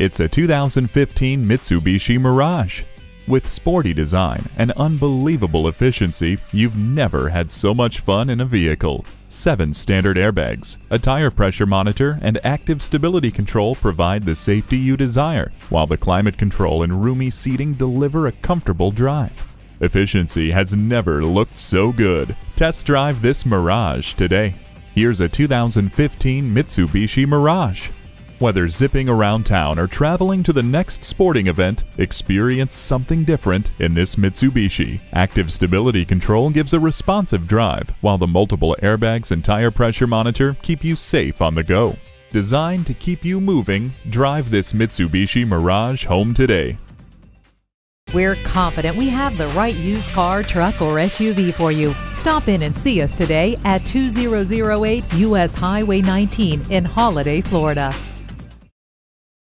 It's a 2015 Mitsubishi Mirage. With sporty design and unbelievable efficiency, you've never had so much fun in a vehicle. 7 standard airbags, a tire pressure monitor, and active stability control provide the safety you desire, while the climate control and roomy seating deliver a comfortable drive. Efficiency has never looked so good. Test drive this Mirage today. Here's a 2015 Mitsubishi Mirage. Whether zipping around town or traveling to the next sporting event, experience something different in this Mitsubishi. Active stability control gives a responsive drive, while the multiple airbags and tire pressure monitor keep you safe on the go. Designed to keep you moving, drive this Mitsubishi Mirage home today. We're confident we have the right used car, truck, or SUV for you. Stop in and see us today at 2008 US Highway 19 in Holiday, Florida.